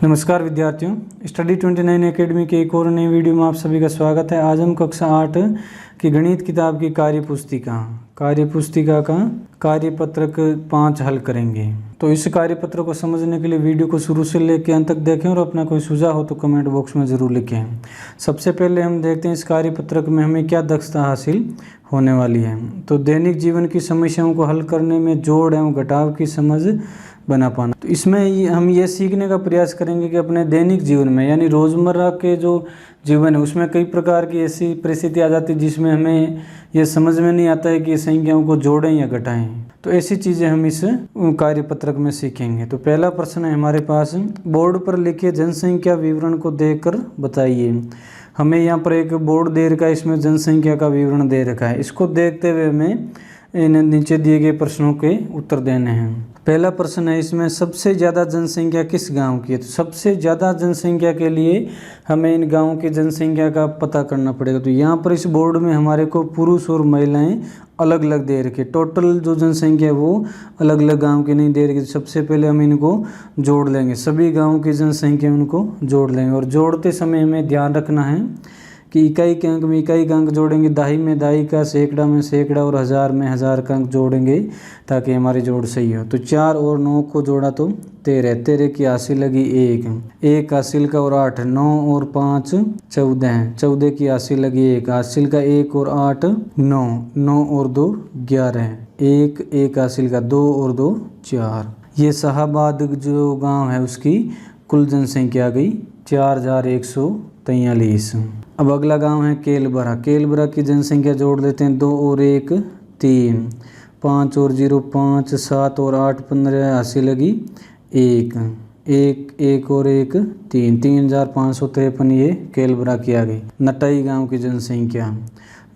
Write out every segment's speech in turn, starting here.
नमस्कार विद्यार्थियों, study 29 academy के एक और नई वीडियो में आप सभी का स्वागत है। आज हम कक्षा 8 की गणित किताब की कार्यपुस्तिका का कार्यपत्रक 5 हल करेंगे। तो इस कार्यपत्र को समझने के लिए वीडियो को शुरू से लेकर अंत तक देखें और अपना कोई सुझाव हो तो कमेंट बॉक्स में ज़रूर लिखें। सबसे पहले हम देखते हैं इस कार्यपत्रक में हमें क्या दक्षता हासिल होने वाली है। तो दैनिक जीवन की समस्याओं को हल करने में जोड़ एवं घटाव की समझ बना पाना। तो इसमें हम ये सीखने का प्रयास करेंगे कि अपने दैनिक जीवन में यानी रोज़मर्रा के जो जीवन है उसमें कई प्रकार की ऐसी परिस्थिति आ जाती है जिसमें हमें ये समझ में नहीं आता है कि संख्याओं को जोड़ें या घटाएं। तो ऐसी चीज़ें हम इस कार्यपत्रक में सीखेंगे। तो पहला प्रश्न है हमारे पास, बोर्ड पर लिखे जनसंख्या विवरण को देखकर बताइए। हमें यहाँ पर एक बोर्ड दे रखा है, इसमें जनसंख्या का विवरण दे रखा है। इसको देखते हुए हमें इन नीचे दिए गए प्रश्नों के उत्तर देने हैं। पहला प्रश्न है इसमें, सबसे ज़्यादा जनसंख्या किस गांव की है। तो सबसे ज़्यादा जनसंख्या के लिए हमें इन गांवों की जनसंख्या का पता करना पड़ेगा। तो यहाँ पर इस बोर्ड में हमारे को पुरुष और महिलाएं अलग अलग दे रखे, टोटल जो जनसंख्या है वो अलग अलग गांव की नहीं दे रखी। सबसे पहले हम इनको जोड़ लेंगे, सभी गाँवों की जनसंख्या उनको जोड़ लेंगे। और जोड़ते समय हमें ध्यान रखना है कि इकाई के अंक में इकाई का अंक जोड़ेंगे, दहाई में दहाई का, सैकड़ा में सैकड़ा और हज़ार में हज़ार का अंक जोड़ेंगे ताकि हमारी जोड़ सही हो। तो 4 और 9 को जोड़ा तो 13, 13 की हासिल लगी 1 हासिल का और 8, 9 और 5 14, 14 की हासिल लगी 1 हासिल का 1 और 8 9, 9 और 2 11, 1 हासिल का 2 और 2 4। ये शाहाबाद जो गाँव है उसकी कुल जनसंख्या आ गई 4143। अब अगला गांव है केलबरा। केलबरा की जनसंख्या जोड़ लेते हैं, 2 और 1 3, 5 और 0 5, 7 और 8 15 हासिल लगी 1 और 1 3, 3553। ये केलबरा की आ गई। नटाई गांव की जनसंख्या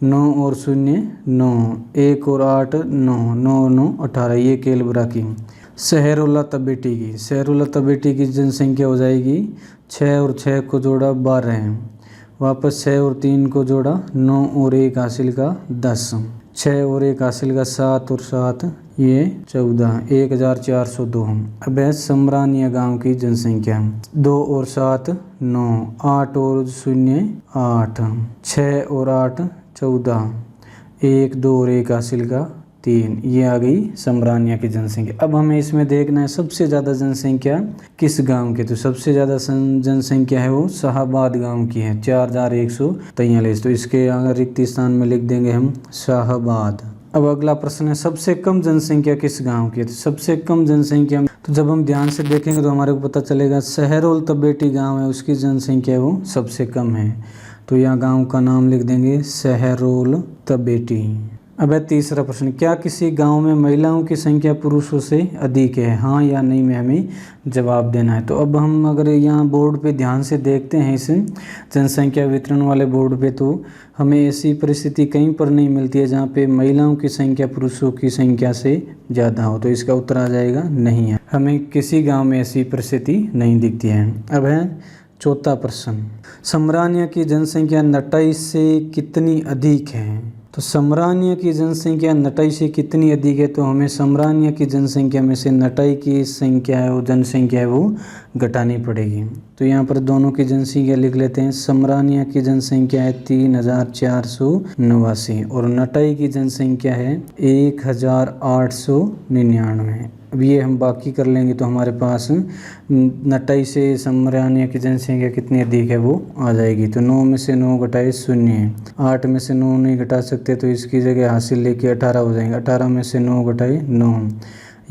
9 और 0 9, 1 और 8 9, 9 और 9 18। ये केलबरा की। शहरुल्ला तबेटी की जनसंख्या हो जाएगी 6 और 6 को जोड़ा 12, वापस 6 और 3 को जोड़ा 9 और 1 हासिल का 10, 6 और 1 हासिल का 7 और 7 ये 14, 1402। अब है समरानिया गांव की जनसंख्या 2 और 7 9, 8 और 0 8, 6 और 8 14, 1 2 और 1 हासिल का 3। ये आ गई समरानिया की जनसंख्या। अब हमें इसमें देखना है सबसे ज़्यादा जनसंख्या किस गांव की। तो सबसे ज़्यादा जनसंख्या है वो शाहाबाद गांव की है 4143। तो इसके अगर रिक्त स्थान में लिख देंगे हम शाहाबाद। अब अगला प्रश्न है, सबसे कम जनसंख्या किस गांव की है। तो सबसे कम जनसंख्या, तो जब हम ध्यान से देखेंगे तो हमारे को पता चलेगा शहरोल तबेटी गाँव है उसकी जनसंख्या वो सबसे कम है। तो यहाँ गाँव का नाम लिख देंगे शहरोल तबेटी। अब है तीसरा प्रश्न, क्या किसी गांव में महिलाओं की संख्या पुरुषों से अधिक है, हाँ या नहीं में हमें जवाब देना है। तो अब हम अगर यहाँ बोर्ड पे ध्यान से देखते हैं इस जनसंख्या वितरण वाले बोर्ड पे, तो हमें ऐसी परिस्थिति कहीं पर नहीं मिलती है जहाँ पे महिलाओं की संख्या पुरुषों की संख्या से ज़्यादा हो। तो इसका उत्तर आ जाएगा नहीं है, हमें किसी गाँव में ऐसी परिस्थिति नहीं दिखती है। अब है चौथा प्रश्न, समरानिया की जनसंख्या नटाई से कितनी अधिक है। तो समरानिया की जनसंख्या नटाई से कितनी अधिक है। तो हमें समरानिया की जनसंख्या में से नटाई की संख्या है वो जनसंख्या है वो घटानी पड़ेगी। तो यहाँ पर दोनों की जनसंख्या लिख लेते हैं। समरानिया की जनसंख्या है 3489 और नटाई की जनसंख्या है 1899। अब ये हम बाकी कर लेंगे तो हमारे पास नटाई से समरानिया की जनसंख्या कितनी अधिक है वो आ जाएगी। तो 9 में से 9 घटाए 0, 8 में से 9 नहीं घटा सकते तो इसकी जगह हासिल लेके 18 हो जाएंगे। 18 में से 9 घटाए 9,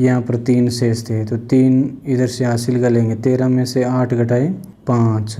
यहाँ पर 3 शेष थे तो 3 इधर से हासिल कर लेंगे। 13 में से 8 घटाए 5,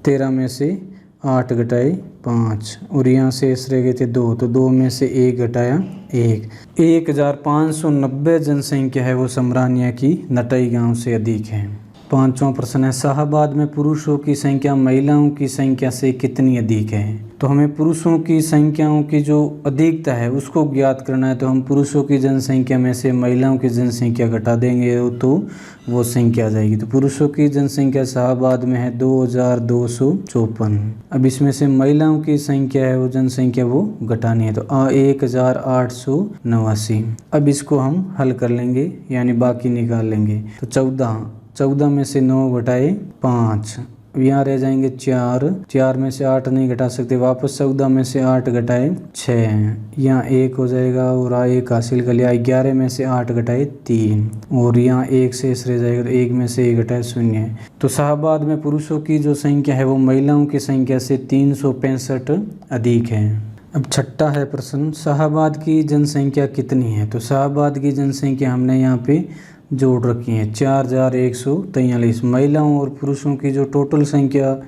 13 में से 8 घटाए 5 और यहाँ शेष रह गए थे 2, तो 2 में से 1 घटाया 1। 1590 जनसंख्या है वो समरानिया की नटाई गांव से अधिक है। पांचवा प्रश्न है, शाहाबाद में पुरुषों की संख्या महिलाओं की संख्या से कितनी अधिक है। तो हमें पुरुषों की संख्याओं की जो अधिकता है उसको ज्ञात करना है। तो हम पुरुषों की जनसंख्या में से महिलाओं की जनसंख्या घटा देंगे तो वो संख्या आ जाएगी। तो पुरुषों की जनसंख्या शाहाबाद में है 2254। अब इसमें से महिलाओं की संख्या है वो जनसंख्या वो घटानी है तो 1889। अब इसको हम हल कर लेंगे यानी बाकी निकाल लेंगे। तो 14 14 में से 9 घटाए 5, यहाँ रह जाएंगे 4, 4 में से 8 नहीं घटा सकते, वापस 14 में से 8 घटाए 6, यहाँ 1 हो जाएगा और 1 हासिल कर लिया। 11 में से 8 घटाए 3 और यहाँ 1 शेष रह जाएगा, तो 1 में से 1 घटाए 0। तो शाहाबाद में पुरुषों की जो संख्या है वो महिलाओं की संख्या से 365 अधिक है। अब छठा है प्रश्न, शाहाबाद की जनसंख्या कितनी है? तो शाहाबाद की जनसंख्या हमने यहाँ पे जोड़ रखी है 4143। महिलाओं और पुरुषों की जो टोटल संख्या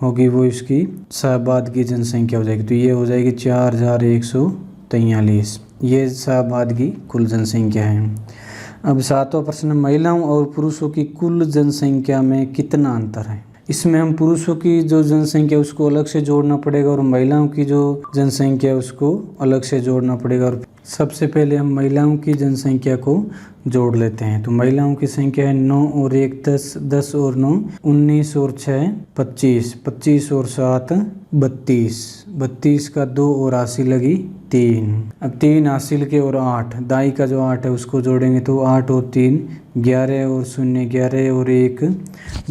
होगी वो इसकी शाहाबाद की जनसंख्या हो जाएगी। तो ये हो जाएगी 4143, ये शाहाबाद की कुल जनसंख्या है। अब 7वां प्रश्न, महिलाओं और पुरुषों की कुल जनसंख्या में कितना अंतर है? इसमें हम पुरुषों की जो जनसंख्या उसको अलग से जोड़ना पड़ेगा और महिलाओं की जो जनसंख्या उसको अलग से जोड़ना पड़ेगा। और सबसे पहले हम महिलाओं की जनसंख्या को जोड़ लेते हैं। तो महिलाओं की संख्या है 9 और 1 10, 10 और 9 19 और 6 25, 25 और 7 32, 32 का 2 और हासिल लगी 3। अब 3 हासिल के और 8, दाई का जो 8 है उसको जोड़ेंगे तो 8 और 3 11 और 0 11 और 1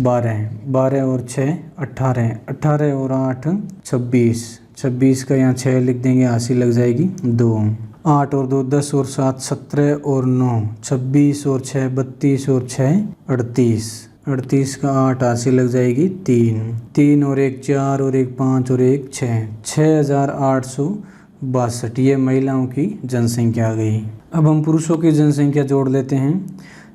12, 12 और 6 18, 18 और 8 26, 26 का यहाँ 6 लिख देंगे, हासिल लग जाएगी 2। 8 और 2 10 और 7 17 और 9 26 और 6 32 और 6 38, 38 का 8 हासिल लग जाएगी 3। 3 और 1 4 और 1 5 और 1 6, 6862। ये महिलाओं की जनसंख्या आ गई। अब हम पुरुषों की जनसंख्या जोड़ लेते हैं।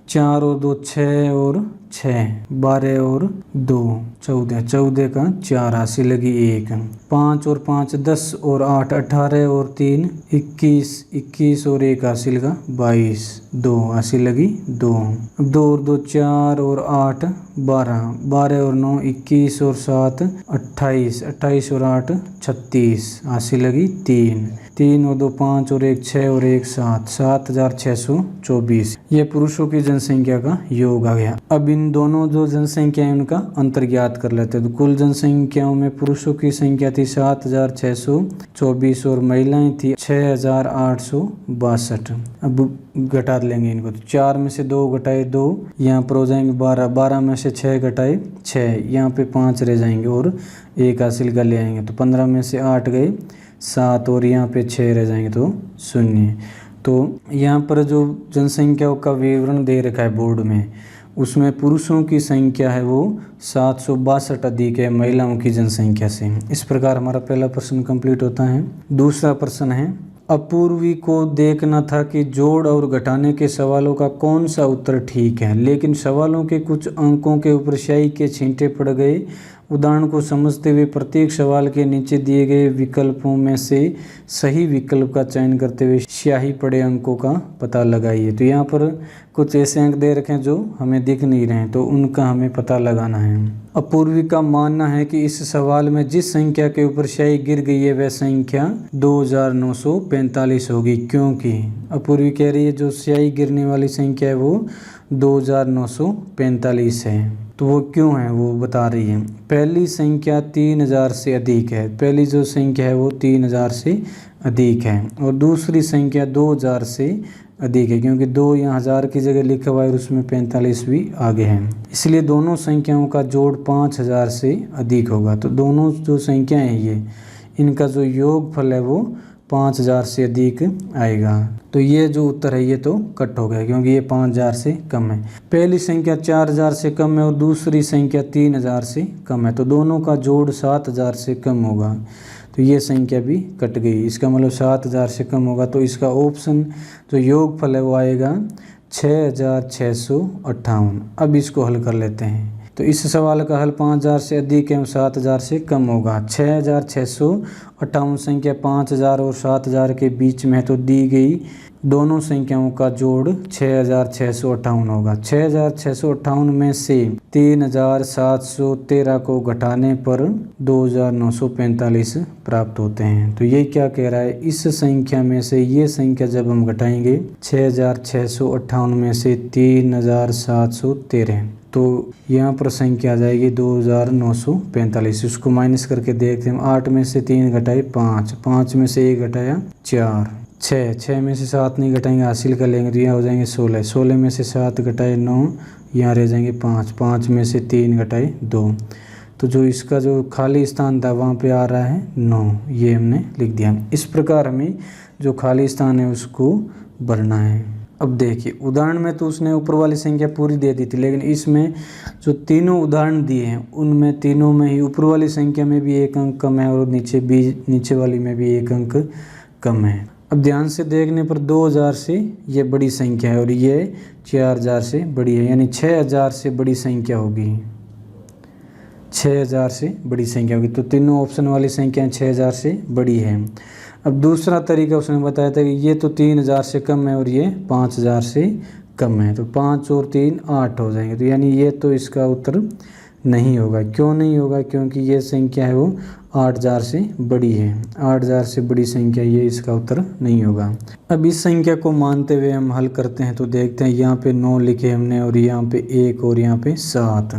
4 और 2 6 और 6 12 और 2 14, 14 का 4 हासिल लगी 1। 5 और 5 10 और 8 18 और 3 21, 21 और 1 हासिल का 22, 2 हासिल लगी 2। 2 और 2 4 और 8 12, 12 और 9 21 और 7 28, 28 और 8 36 हासिल लगी 3। 3 और 2 5 और 1 6 और 1 7, 7624। ये पुरुषों की जनसंख्या का योग आ गया। अब इन दोनों जो जनसंख्या है उनका अंतर ज्ञात कर लेते हैं। तो कुल जनसंख्याओं में पुरुषों की संख्या थी 7624 और महिलाएं थी 6862। अब घटा लेंगे इनको, तो 4 में से 2 घटाए 2, यहाँ पर हो जाएंगे 12, 12 में से 6 घटाए 6, यहाँ पे 5 रह जाएंगे और 1 हासिल कर ले आएंगे। तो 15 में से 8 गए 7 और यहाँ पे 6 रह जाएंगे तो 0। तो यहाँ पर जो जनसंख्याओं का विवरण दे रखा है बोर्ड में, उसमें पुरुषों की संख्या है वो 762 अधिक है महिलाओं की जनसंख्या से। इस प्रकार हमारा पहला प्रश्न कंप्लीट होता है। दूसरा प्रश्न है, अपूर्वी को देखना था कि जोड़ और घटाने के सवालों का कौन सा उत्तर ठीक है, लेकिन सवालों के कुछ अंकों के ऊपर स्याही के छींटे पड़ गए। उदाहरण को समझते हुए प्रत्येक सवाल के नीचे दिए गए विकल्पों में से सही विकल्प का चयन करते हुए स्याही पड़े अंकों का पता लगाइए। तो यहाँ पर कुछ ऐसे अंक दे रखे हैं जो हमें दिख नहीं रहे हैं, तो उनका हमें पता लगाना है। अपूर्वी का मानना है कि इस सवाल में जिस संख्या के ऊपर स्याही गिर गई है वह संख्या 2945 होगी, क्योंकि अपूर्वी कह रही है जो स्याही गिरने वाली संख्या है वो 2945 है। तो वो क्यों है वो बता रही है। पहली संख्या 3000 से अधिक है, पहली जो संख्या है वो 3000 से अधिक है, और दूसरी संख्या 2000 से अधिक है, क्योंकि 2 यहाँ 1000 की जगह लिखा हुआ है और उसमें 45 भी आगे है, इसलिए दोनों संख्याओं का जोड़ 5000 से अधिक होगा। तो दोनों जो संख्याएं हैं ये, इनका जो योगफल है वो 5000 से अधिक आएगा। तो ये जो उत्तर है ये तो कट हो गया, क्योंकि ये 5000 से कम है। पहली संख्या 4000 से कम है और दूसरी संख्या 3000 से कम है, तो दोनों का जोड़ 7000 से कम होगा। तो ये संख्या भी कट गई, इसका मतलब 7000 से कम होगा। तो इसका ऑप्शन जो योगफल है वो आएगा 6658। अब इसको हल कर लेते हैं। तो इस सवाल का हल 5000 से अधिक है और 7000 से कम होगा। 6658 संख्या 5000 और 7000 के बीच में है, तो दी गई दोनों संख्याओं का जोड़ 6658 होगा। 6658 में से 3713 को घटाने पर 2945 प्राप्त होते हैं। तो ये क्या कह रहा है, इस संख्या में से ये संख्या जब हम घटाएंगे 6658 में से 3713, तो यहाँ पर संख्या आ जाएगी 2945। उसको माइनस करके देखते हैं। 8 में से 3 घटाए 5, 5 में से 1 घटाया 4, 6 में से 7 नहीं घटाएंगे, हासिल कर लेंगे, तो यहाँ हो जाएंगे 16, 16 में से 7 घटाए 9, यहाँ रह जाएंगे 5, 5 में से 3 घटाए 2, तो जो इसका जो खाली स्थान था वहाँ पे आ रहा है 9, ये हमने लिख दिया। इस प्रकार हमें जो खाली स्थान है उसको भरना है। अब देखिए उदाहरण में तो उसने ऊपर वाली संख्या पूरी दे दी थी, लेकिन इसमें जो तीनों उदाहरण दिए हैं उनमें तीनों में ही ऊपर वाली संख्या में भी एक अंक कम है और नीचे वाली में भी एक अंक कम है। अब ध्यान से देखने पर 2000 से ये बड़ी संख्या है और ये 4000 से बड़ी है, यानी 6000 से बड़ी संख्या होगी, 6000 से बड़ी संख्या होगी। तो तीनों ऑप्शन वाली संख्याएं 6000 से बड़ी है। अब दूसरा तरीका उसने बताया था कि ये तो 3000 से कम है और ये 5000 से कम है, तो 5 और 3 8 हो जाएंगे, तो यानी ये तो इसका उत्तर नहीं होगा। क्यों नहीं होगा? क्योंकि ये संख्या है वो 8000 से बड़ी है, 8000 से बड़ी संख्या, ये इसका उत्तर नहीं होगा। अब इस संख्या को मानते हुए हम हल करते हैं, तो देखते हैं यहाँ पे 9 लिखे हमने और यहाँ पे 1 और यहाँ पे 7,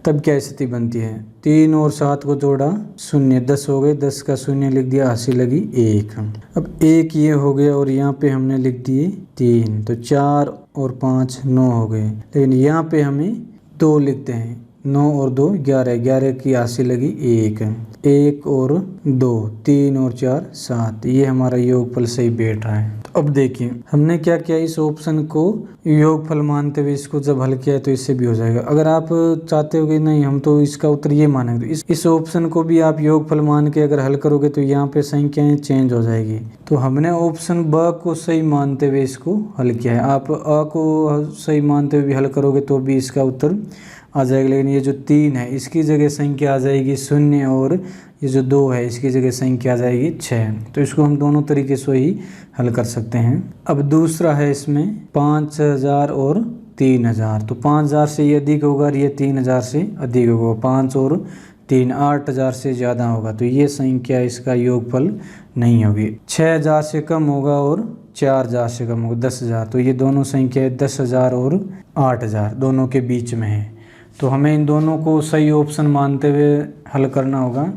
तब क्या स्थिति बनती है? 3 और 7 को जोड़ा 0, 10 हो गए, 10 का 0 लिख दिया, हंसी लगी 1। अब 1 ये हो गया और यहाँ पे हमने लिख दिए 3, तो 4 और 5 9 हो गए, लेकिन यहाँ पे हमें 2 लिखते हैं, 9 और 2 11, 11 की हंसी लगी 1, 1 और 2 3 और 4 7, ये हमारा योगफल सही बैठ रहा है। तो अब देखिए हमने क्या किया, इस ऑप्शन को योगफल मानते हुए इसको जब हल किया तो इससे भी हो जाएगा। अगर आप चाहते हो कि नहीं हम तो इसका उत्तर ये मानेंगे, तो इस ऑप्शन को भी आप योगफल मान के अगर हल करोगे तो यहाँ पे संख्याएं चेंज हो जाएगी। तो हमने ऑप्शन ब को सही मानते हुए इसको हल किया है। आप अ को सही मानते हुए भी हल करोगे तो भी इसका उत्तर आ जाएगा, लेकिन ये जो 3 है इसकी जगह संख्या आ जाएगी 0 और ये जो 2 है इसकी जगह संख्या आ जाएगी 6। तो इसको हम दोनों तरीके से ही हल कर सकते हैं। अब दूसरा है इसमें 5000 और 3000, तो 5000 से ये अधिक होगा और ये 3000 से अधिक होगा, 5 और 3 8000 से ज़्यादा होगा, तो ये संख्या इसका योगफल नहीं होगी। 6000 से कम होगा और 4000 से कम होगा 10000, तो ये दोनों संख्या 10000 और 8000 दोनों के बीच में है। तो हमें इन दोनों को सही ऑप्शन मानते हुए हल करना होगा।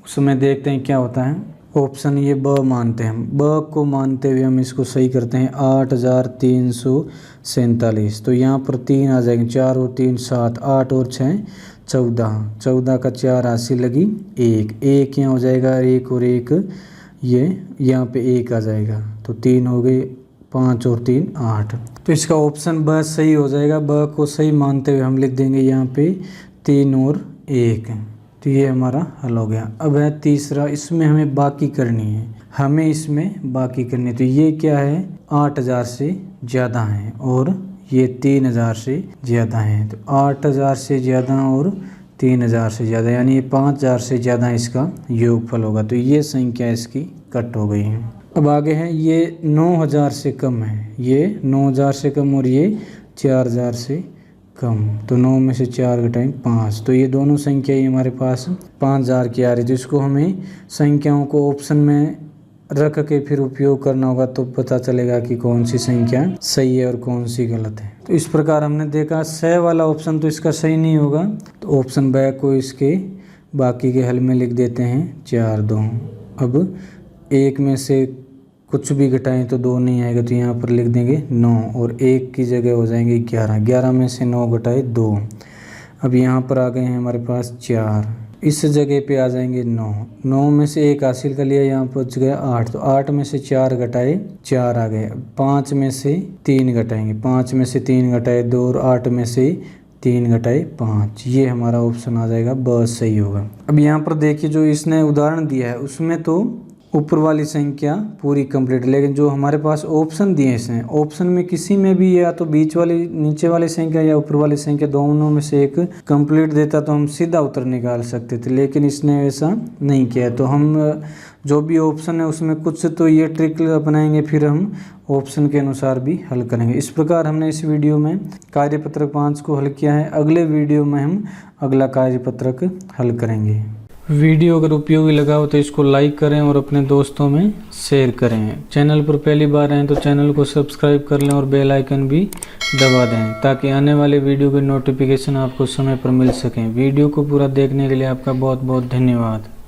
उसमें देखते हैं क्या होता है। ऑप्शन ये ब मानते हैं, ब को मानते हुए हम इसको सही करते हैं 8347, तो यहाँ पर 3 आ जाएंगे, 4 और 3 7, 8 और 6 14, 14 का 4 80 लगी 1, 1 यहाँ हो जाएगा, 1 और 1 ये यहाँ पे 1 आ जाएगा, तो 3 हो गए, 5 और 3 8, तो इसका ऑप्शन ब सही हो जाएगा। ब को सही मानते हुए हम लिख देंगे यहाँ पे 3 और 1, तो ये हमारा हल हो गया। अब है तीसरा, इसमें हमें बाकी करनी है, हमें इसमें बाकी करनी है। तो ये क्या है 8000 से ज़्यादा है और ये 3000 से ज़्यादा है, तो 8000 से ज़्यादा और 3000 से ज़्यादा, यानी ये 5000 से ज़्यादा इसका योगफल होगा, तो ये संख्या इसकी कट हो गई है। अब आगे है ये 9000 से कम है, ये 9000 से कम और ये 4000 से कम, तो 9 में से 4 घटाएं 5, तो ये दोनों संख्या ही हमारे पास 5000 की आ रही है। तो इसको हमें संख्याओं को ऑप्शन में रख के फिर उपयोग करना होगा, तो पता चलेगा कि कौन सी संख्या सही है और कौन सी गलत है। तो इस प्रकार हमने देखा 6 वाला ऑप्शन तो इसका सही नहीं होगा, तो ऑप्शन ब को इसके बाकी के हल में लिख देते हैं 4 2। अब 1 में से कुछ भी घटाएं तो 2 नहीं आएगा, तो यहाँ पर लिख देंगे 9 और 1 की जगह हो जाएंगे 11, 11 में से 9 घटाए 2। अब यहाँ पर आ गए हैं हमारे पास 4, इस जगह पे आ जाएंगे 9, 9 में से 1 हासिल कर लिया, यहाँ पर बच गया 8, तो 8 में से 4 घटाए 4 आ गए। 5 में से 3 घटाएंगे, 5 में से 3 घटाए 2 और 8 में से 3 घटाए 5, ये हमारा ऑप्शन आ जाएगा ब सही होगा। अब यहाँ पर देखिए जो इसने उदाहरण दिया है उसमें तो ऊपर वाली संख्या पूरी कंप्लीट, लेकिन जो हमारे पास ऑप्शन दिए इसने, ऑप्शन में किसी में भी या तो बीच वाली नीचे वाली संख्या या ऊपर वाली संख्या दोनों में से एक कंप्लीट देता तो हम सीधा उत्तर निकाल सकते थे, लेकिन इसने ऐसा नहीं किया। तो हम जो भी ऑप्शन है उसमें कुछ तो ये ट्रिक अपनाएंगे, फिर हम ऑप्शन के अनुसार भी हल करेंगे। इस प्रकार हमने इस वीडियो में कार्यपत्रक 5 को हल किया है। अगले वीडियो में हम अगला कार्यपत्रक हल करेंगे। वीडियो अगर उपयोगी लगा हो तो इसको लाइक करें और अपने दोस्तों में शेयर करें। चैनल पर पहली बार आएँ तो चैनल को सब्सक्राइब कर लें और बेल आइकन भी दबा दें ताकि आने वाले वीडियो के नोटिफिकेशन आपको समय पर मिल सकें। वीडियो को पूरा देखने के लिए आपका बहुत बहुत धन्यवाद।